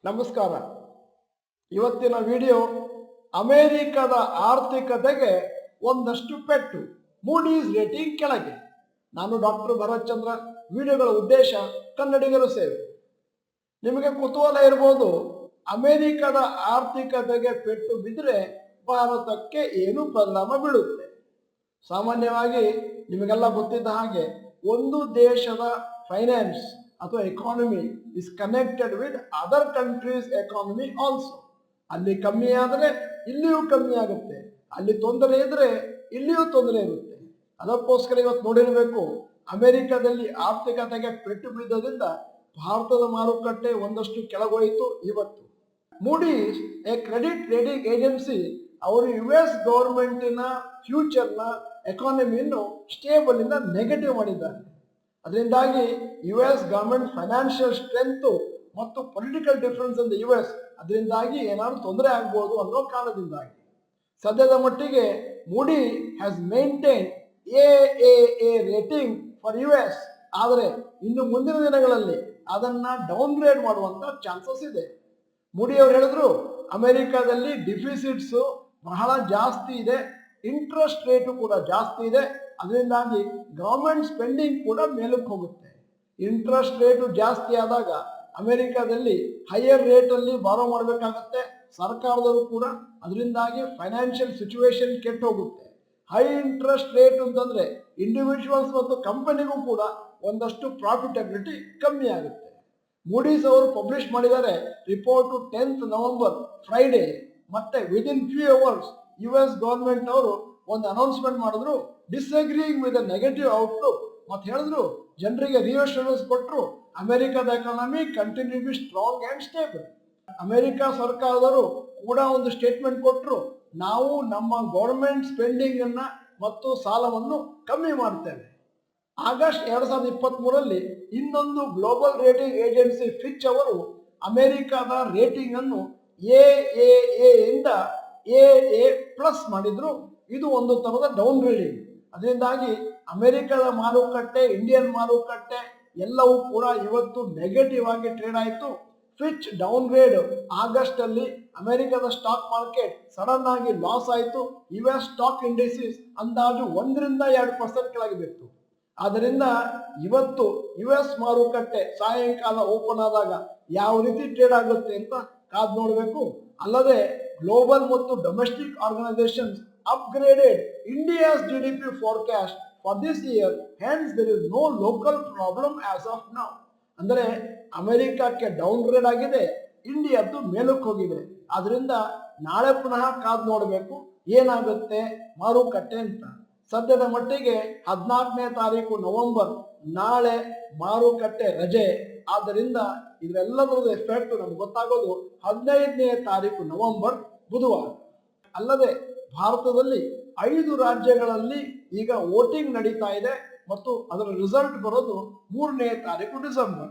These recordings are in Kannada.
ನಮಸ್ಕಾರ. ಇವತ್ತಿನ ವಿಡಿಯೋ ಅಮೆರಿಕದ ಆರ್ಥಿಕತೆಗೆ ಒಂದಷ್ಟು ಪೆಟ್ಟು, ಮೂಡೀಸ್ ರೇಟಿಂಗ್ ಕೆಳಗೆ. ನಾನು ಡಾಕ್ಟರ್ ಭರತ್ ಚಂದ್ರ. ವಿಡಿಯೋಗಳ ಉದ್ದೇಶ ಕನ್ನಡಿಗರ ಸೇವೆ. ನಿಮಗೆ ಕುತೂಹಲ ಇರ್ಬೋದು, ಅಮೆರಿಕದ ಆರ್ಥಿಕತೆಗೆ ಪೆಟ್ಟು ಬಿದ್ದರೆ ಭಾರತಕ್ಕೆ ಏನು ಪರಿಣಾಮ ಬೀಳುತ್ತೆ. ಸಾಮಾನ್ಯವಾಗಿ ನಿಮಗೆಲ್ಲ ಗೊತ್ತಿದ್ದ ಹಾಗೆ ಒಂದು ದೇಶದ ಫೈನಾನ್ಸ್ ಅಥವಾ economy is connected with other countries economy also. ಅಲ್ಲಿ ಕಮ್ಮಿ ಆದರೆ ಇಲ್ಲಿಯೂ ಕಮ್ಮಿ ಆಗುತ್ತೆ, ಅಲ್ಲಿ ತೊಂದರೆ ಇದ್ರೆ ಇಲ್ಲಿಯೂ ತೊಂದರೆ ಇರುತ್ತೆ. ಅದಕ್ಕೋಸ್ಕರ ಇವತ್ತು ನೋಡಿರಬೇಕು, ಅಮೆರಿಕದಲ್ಲಿ ಆರ್ಥಿಕತೆಗೆ ಪೆಟ್ಟು ಬಿದ್ದೋದ್ರಿಂದ ಭಾರತದ ಮಾರುಕಟ್ಟೆ ಒಂದಷ್ಟು ಕೆಳಗೋಯಿತು. ಇವತ್ತು Moody's a credit rating agency ಅವರು US ಗೌರ್ಮೆಂಟಿನ ಫ್ಯೂಚರ್ನ ಎಕಾನಮಿಯನ್ನು ಸ್ಟೇಬಲ್ ಇಂದ ನೆಗೆಟಿವ್ ಮಾಡಿದ್ದಾರೆ. ಅದರಿಂದಾಗಿ US ಗವರ್ಮೆಂಟ್ ಫೈನಾನ್ಷಿಯಲ್ ಸ್ಟ್ರೆಂತ್ ಮತ್ತು political difference in the US, ಅದರಿಂದಾಗಿ ಏನಾದರೂ ತೊಂದರೆ ಆಗ್ಬೋದು ಅನ್ನೋ ಕಾರಣದಿಂದಾಗಿ ಸದ್ಯದ ಮಟ್ಟಿಗೆ Moody has maintain AAA rating for US. ಆದರೆ ಇನ್ನು ಮುಂದಿನ ದಿನಗಳಲ್ಲಿ ಅದನ್ನ ಡೌನ್ ಗ್ರೇಡ್ ಮಾಡುವಂತ ಚಾನ್ಸಸ್ ಇದೆ. ಮೂಡಿ ಅವರು ಹೇಳಿದ್ರು, ಅಮೆರಿಕಾದಲ್ಲಿ ಡಿಫಿಸಿಟ್ಸ್ ಬಹಳ ಜಾಸ್ತಿ ಇದೆ, ಇಂಟ್ರೆಸ್ಟ್ ರೇಟು ಕೂಡ ಜಾಸ್ತಿ ಇದೆ, ಅದರಿಂದಾಗಿ ಗವರ್ಮೆಂಟ್ ಸ್ಪೆಂಡಿಂಗ್ ಕೂಡ ಮೇಲಕ್ಕೆ ಹೋಗುತ್ತೆ. ಇಂಟ್ರೆಸ್ಟ್ ರೇಟು ಜಾಸ್ತಿ ಆದಾಗ ಅಮೆರಿಕಾದಲ್ಲಿ ಹೈಯರ್ ರೇಟಲ್ಲಿ ಬಾರೋ ಮಾಡಬೇಕಾಗತ್ತೆ ಸರ್ಕಾರದವರು ಕೂಡ, ಅದರಿಂದಾಗಿ ಫೈನಾನ್ಷಿಯಲ್ ಸಿಚುವೇಶನ್ ಕೆಟ್ಟು ಹೋಗುತ್ತೆ. ಹೈ ಇಂಟ್ರೆಸ್ಟ್ ರೇಟ್ ಅಂತಂದ್ರೆ ಇಂಡಿವಿಜುವಲ್ಸ್ ಮತ್ತು ಕಂಪನಿಗೂ ಕೂಡ ಒಂದಷ್ಟು ಪ್ರಾಫಿಟಬಿಲಿಟಿ ಕಮ್ಮಿ ಆಗುತ್ತೆ. ಮೂಡೀಸ್ ಅವರು ಪಬ್ಲಿಷ್ ಮಾಡಿದ್ದಾರೆ ರಿಪೋರ್ಟು 10th ನವೆಂಬರ್ ಫ್ರೈಡೇ. ಮತ್ತೆ within few hours US government ಅವರು ಒಂದು ಅನೌನ್ಸ್ಮೆಂಟ್ ಮಾಡಿದ್ರು, ಡಿಸ್ಅಗ್ರೀಯಿಂಗ್ ವಿತ್ ಅ ನೆಗೆಟಿವ್ ಔಟ್ಲುಕ್. ಮತ್ತೆ ಹೇಳಿದ್ರು, ಜನರಿಗೆ ರಿಯಶ್ಯೂರೆನ್ಸ್ ಕೊಟ್ಟರು, ಅಮೆರಿಕದ economy continue be strong and stable. America ಸರ್ಕಾರದವರು ಕೂಡ ಒಂದು ಸ್ಟೇಟ್ಮೆಂಟ್ ಕೊಟ್ಟರು, ನಾವು ನಮ್ಮ ಗೌರ್ಮೆಂಟ್ ಸ್ಪೆಂಡಿಂಗ್ ಅನ್ನ ಮತ್ತು ಸಾಲವನ್ನು ಕಮ್ಮಿ ಮಾಡ್ತೇವೆ. ಆಗಸ್ಟ್ 2023ರಲ್ಲಿ ಇನ್ನೊಂದು ಗ್ಲೋಬಲ್ ರೇಟಿಂಗ್ ಏಜೆನ್ಸಿ ಫಿಚ್ ಅವರು ಅಮೆರಿಕದ ರೇಟಿಂಗ್ ಅನ್ನು AAA ಇಂದ AA+ ಮಾಡಿದ್ರು. ಇದು ಒಂದು ತರದ ಡೌನ್ ಗ್ರೇಡಿಂಗ್. ಅದರಿಂದಾಗಿ ಅಮೆರಿಕದ ಮಾರುಕಟ್ಟೆ, ಇಂಡಿಯನ್ ಮಾರುಕಟ್ಟೆ ಎಲ್ಲವೂ ಕೂಡ ಇವತ್ತು ನೆಗೆಟಿವ್ ಆಗಿ ಟ್ರೇಡ್ ಆಯಿತು. ಫಿಚ್ ಡೌನ್ ಗ್ರೇಡ್ ಆಗಸ್ಟ್ ಅಲ್ಲಿ ಅಮೆರಿಕದ ಸ್ಟಾಕ್ ಮಾರ್ಕೆಟ್ ಸಡನ್ ಆಗಿ ಲಾಸ್ ಆಯಿತು. US ಸ್ಟಾಕ್ ಇಂಡೆಕ್ಸಿಸ್ ಅಂದಾಜು 1-2% ಕೆಳಗೆ ಬಿತ್ತು. ಆದ್ದರಿಂದ ಇವತ್ತು US ಮಾರುಕಟ್ಟೆ ಸಾಯಂಕಾಲ ಓಪನ್ ಆದಾಗ ಯಾವ ರೀತಿ ಟ್ರೇಡ್ ಆಗುತ್ತೆ ಅಂತ ಕಾದ್ ನೋಡಬೇಕು. ಅಲ್ಲದೆ ಗ್ಲೋಬಲ್ ಮತ್ತು domestic organisations upgraded India's GDP forecast for this year, hence there is no local problem as of now. ಅಂದರೆ ಅಮೆರಿಕಕ್ಕೆ ಡೌನ್ ಗ್ರೇಡ್ ಆಗಿದೆ, ಇಂಡಿಯಾದ್ದು ಮೇಲಕ್ಕೆ ಹೋಗಿದೆ. ಆದ್ರಿಂದ ನಾಳೆ ಪುನಃ ಕಾದು ನೋಡಬೇಕು ಏನಾಗುತ್ತೆ ಮಾರುಕಟ್ಟೆ ಅಂತ. ಸದ್ಯದ ಮಟ್ಟಿಗೆ 14ನೇ ತಾರೀಕು ನವೆಂಬರ್ ನಾಳೆ ಮಾರುಕಟ್ಟೆ ರಜೆ. ಆದ್ದರಿಂದ ಇದರೆಲ್ಲದರದ ಎಫೆಕ್ಟ್ ನಮ್ಗೆ ಗೊತ್ತಾಗೋದು 15ನೇ ತಾರೀಕು ನವೆಂಬರ್ ಬುಧವಾರ. ಅಲ್ಲದೆ ಭಾರತದಲ್ಲಿ 5 ರಾಜ್ಯಗಳಲ್ಲಿ ಈಗ ವೋಟಿಂಗ್ ನಡೀತಾ ಇದೆ ಮತ್ತು ಅದರ ರಿಸಲ್ಟ್ ಬರೋದು 3ನೇ ತಾರೀಕು ಡಿಸೆಂಬರ್.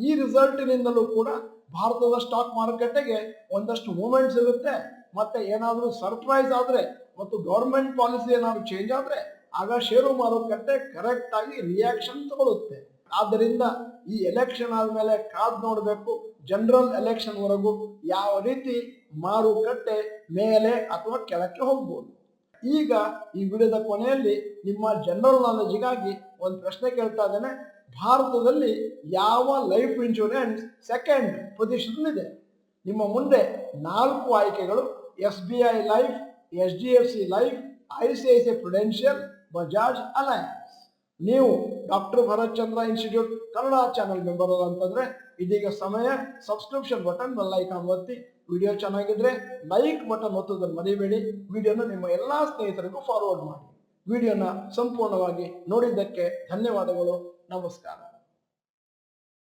ಈ ರಿಸಲ್ಟಿನಿಂದಲೂ ಕೂಡ ಭಾರತದ ಸ್ಟಾಕ್ ಮಾರುಕಟ್ಟೆಗೆ ಒಂದಷ್ಟು ಮೂವ್ಮೆಂಟ್ಸ್ ಇರುತ್ತೆ. ಮತ್ತೆ ಏನಾದರೂ ಸರ್ಪ್ರೈಸ್ ಆದ್ರೆ ಮತ್ತು ಗವರ್ಮೆಂಟ್ ಪಾಲಿಸಿ ಏನಾದ್ರು ಚೇಂಜ್ ಆದ್ರೆ ಆಗ ಷೇರು ಮಾರುಕಟ್ಟೆ ಕರೆಕ್ಟ್ ಆಗಿ ರಿಯಾಕ್ಷನ್ ತಗೊಳುತ್ತೆ. ಆದ್ದರಿಂದ ಈ ಎಲೆಕ್ಷನ್ ಆದ್ಮೇಲೆ ಕಾದ್ ನೋಡಬೇಕು, ಜನರಲ್ ಎಲೆಕ್ಷನ್ ವರೆಗೂ ಯಾವ ರೀತಿ ಮಾರುಕಟ್ಟೆ ಮೇಲೆ ಅಥವಾ ಕೆಳಕ್ಕೆ ಹೋಗ್ಬೋದು. ಈಗ ಈ ವಿಡಿಯೋದ ಕೊನೆಯಲ್ಲಿ ನಿಮ್ಮ ಜನರಲ್ ನಾಲೆಜ್ಗಾಗಿ ಒಂದು ಪ್ರಶ್ನೆ ಕೇಳ್ತಾ ಇದ್ದೇನೆ. ಭಾರತದಲ್ಲಿ ಯಾವ ಲೈಫ್ ಇನ್ಶೂರೆನ್ಸ್ ಸೆಕೆಂಡ್ ಪೊಸಿಷನ್ ಇದೆ? ನಿಮ್ಮ ಮುಂದೆ 4 ಆಯ್ಕೆಗಳು: SBI life, HDFC life, ICICI Prudential, Bajaj alliance. ನೀವು ಡಾಕ್ಟರ್ ಭರತ್ ಚಂದ್ರ ಇನ್ಸ್ಟಿಟ್ಯೂಟ್ ಕನ್ನಡ ಚಾನಲ್ ಮೆಂಬರ್ ಅಂತಂದ್ರೆ ಇದೀಗ ಸಮಯ. ಸಬ್ಸ್ಕ್ರಿಪ್ಷನ್ ಬಟನ್, ಬೆಲ್ ಐಕಾನ್ ಒತ್ತಿ. ವಿಡಿಯೋ ಚೆನ್ನಾಗಿದ್ರೆ ಲೈಕ್ ಬಟನ್ ಒತ್ತೋದನ್ನು ಮರಿಬೇಡಿ. ವಿಡಿಯೋನ ನಿಮ್ಮ ಎಲ್ಲಾ ಸ್ನೇಹಿತರಿಗೂ ಫಾರ್ವರ್ಡ್ ಮಾಡಿ. ವಿಡಿಯೋನ ಸಂಪೂರ್ಣವಾಗಿ ನೋಡಿದ್ದಕ್ಕೆ ಧನ್ಯವಾದಗಳು. ನಮಸ್ಕಾರ.